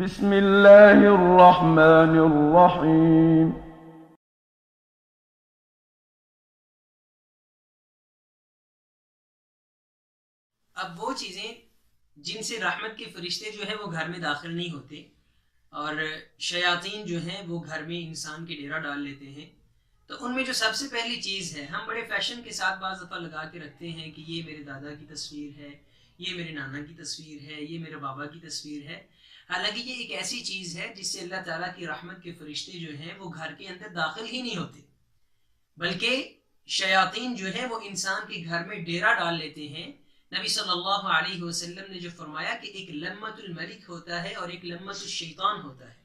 بسم اللہ الرحمن الرحیم۔ اب وہ چیزیں جن سے رحمت کے فرشتے جو ہیں وہ گھر میں داخل نہیں ہوتے اور شیاطین جو ہیں وہ گھر میں انسان کے ڈیرا ڈال لیتے ہیں، تو ان میں جو سب سے پہلی چیز ہے، ہم بڑے فیشن کے ساتھ بعض دفعہ لگا کے رکھتے ہیں کہ یہ میرے دادا کی تصویر ہے، یہ میرے نانا کی تصویر ہے، یہ میرے بابا کی تصویر ہے۔ حالانکہ یہ ایک ایسی چیز ہے جس سے اللہ تعالیٰ کی رحمت کے فرشتے جو ہیں وہ گھر کے اندر داخل ہی نہیں ہوتے، بلکہ شیاطین جو ہیں وہ انسان کے گھر میں ڈیرا ڈال لیتے ہیں۔ نبی صلی اللہ علیہ وسلم نے جو فرمایا کہ ایک لمت الملک ہوتا ہے اور ایک لمت الشیطان ہوتا ہے۔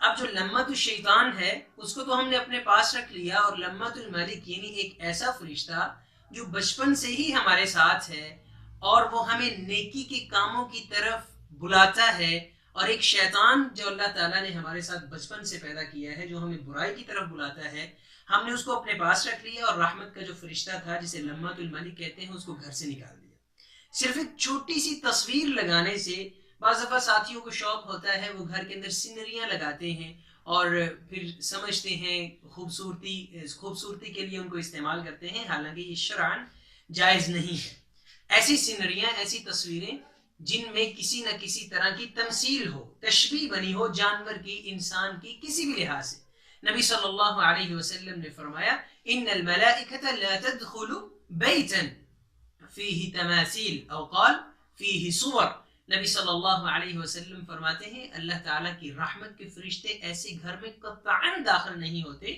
اب جو لمت الشیطان ہے اس کو تو ہم نے اپنے پاس رکھ لیا، اور لمت الملک یعنی ایک ایسا فرشتہ جو بچپن سے ہی ہمارے ساتھ ہے اور وہ ہمیں نیکی کے کاموں کی طرف بلاتا ہے، اور ایک شیطان جو اللہ تعالیٰ نے ہمارے ساتھ بچپن سے پیدا کیا ہے جو ہمیں برائی کی طرف بلاتا ہے، ہم نے اس کو اپنے پاس رکھ لیا اور رحمت کا جو فرشتہ تھا جسے لمت الملک کہتے ہیں اس کو گھر سے نکال دیا۔ صرف ایک چھوٹی سی تصویر لگانے سے بعض دفعہ ساتھیوں کو شوق ہوتا ہے، وہ گھر کے اندر سینریاں لگاتے ہیں اور پھر سمجھتے ہیں خوبصورتی کے لیے ان کو استعمال کرتے ہیں، حالانکہ یہ شرعاً جائز نہیں ہے۔ ایسی سینریاں، ایسی تصویریں جن میں کسی نہ کسی طرح کی تمثیل ہو، تشبیہ بنی ہو جانور کی، انسان کی، کسی بھی لحاظ سے، نبی صلی اللہ علیہ وسلم نے فرمایا ان الملائکۃ لا تدخل بیتا فیہ تماثیل او قال فیہ صور۔ نبی صلی اللہ علیہ وسلم فرماتے ہیں اللہ تعالیٰ کی رحمت کے فرشتے ایسے گھر میں قطعاً داخل نہیں ہوتے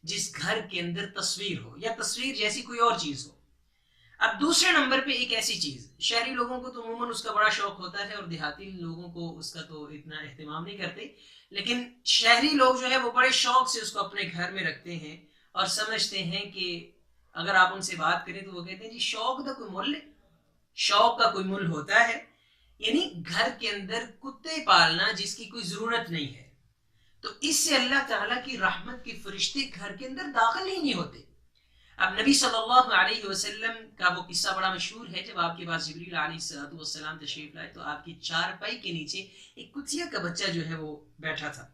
جس گھر کے اندر تصویر ہو یا تصویر جیسی کوئی اور چیز ہو۔ اب دوسرے نمبر پہ ایک ایسی چیز، شہری لوگوں کو تو عموماً اس کا بڑا شوق ہوتا ہے اور دیہاتی لوگوں کو اس کا تو اتنا اہتمام نہیں کرتے، لیکن شہری لوگ جو ہے وہ بڑے شوق سے اس کو اپنے گھر میں رکھتے ہیں اور سمجھتے ہیں کہ اگر آپ ان سے بات کریں تو وہ کہتے ہیں جی شوق کا کوئی مول ہے، شوق کا کوئی مول ہوتا ہے، یعنی گھر کے اندر کتے پالنا جس کی کوئی ضرورت نہیں ہے، تو اس سے اللہ تعالیٰ کی رحمت کے فرشتے گھر کے اندر داخل ہی نہیں ہوتے۔ اب نبی صلی اللہ علیہ وسلم کا وہ قصہ بڑا مشہور ہے، جب آپ کے پاس جبریل علیہ السلام تشریف لائے تو آپ کی چارپائی کے نیچے ایک کتیا کا بچہ جو ہے وہ بیٹھا تھا،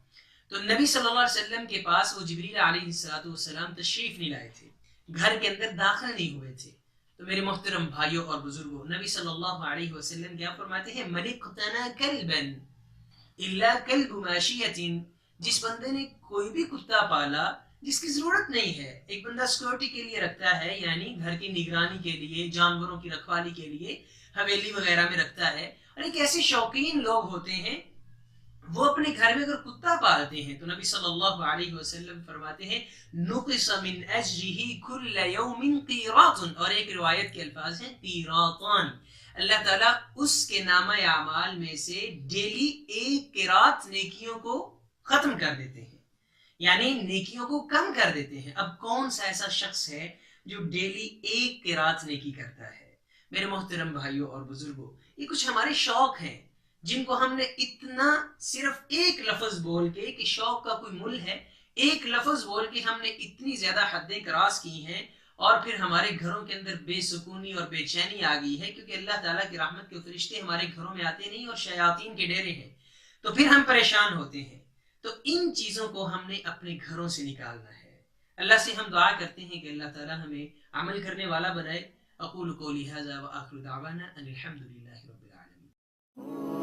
تو نبی صلی اللہ علیہ وسلم کے پاس وہ جبریل علیہ السلام تشریف نہیں لائے تھے، گھر کے اندر داخل نہیں ہوئے تھے۔ تو میرے محترم بھائیوں اور بزرگوں، نبی صلی اللہ علیہ وسلم کیا فرماتے ہیں من اقتنى كلبا الا كلب ماشیۃ، جس بندے نے کوئی بھی کتا پالا جس کی ضرورت نہیں ہے، ایک بندہ سیکورٹی کے لیے رکھتا ہے، یعنی گھر کی نگرانی کے لیے، جانوروں کی رکھوالی کے لیے حویلی وغیرہ میں رکھتا ہے، اور ایک ایسے شوقین لوگ ہوتے ہیں وہ اپنے گھر میں اگر کتا پالتے ہیں تو نبی صلی اللہ علیہ وسلم فرماتے ہیں نقص من اجرہ کل یوم قیراط، اور ایک روایت کے الفاظ ہیں قیراطان، اللہ تعالیٰ اس کے نامہ اعمال میں سے ڈیلی ایک قیراط نیکیوں کو ختم کر دیتے ہیں، یعنی نیکیوں کو کم کر دیتے ہیں۔ اب کون سا ایسا شخص ہے جو ڈیلی ایک قیراط نیکی کرتا ہے؟ میرے محترم بھائیوں اور بزرگوں، یہ کچھ ہمارے شوق ہیں جن کو ہم نے اتنا صرف ایک لفظ بول کے کہ شوق کا کوئی مل ہے، ایک لفظ بول کے ہم نے اتنی زیادہ حدیں کراس کی ہیں، اور پھر ہمارے گھروں کے اندر بے سکونی اور بے چینی آ گئی ہے، کیونکہ اللہ تعالیٰ کی رحمت کے فرشتے ہمارے گھروں میں آتے نہیں اور شیاطین کے ڈیرے ہیں، تو پھر ہم پریشان ہوتے ہیں۔ تو ان چیزوں کو ہم نے اپنے گھروں سے نکالنا ہے۔ اللہ سے ہم دعا کرتے ہیں کہ اللہ تعالیٰ ہمیں عمل کرنے والا بنائے۔ اقول قولی ھذا وآخر دعوانا ان الحمد للہ رب العالمین۔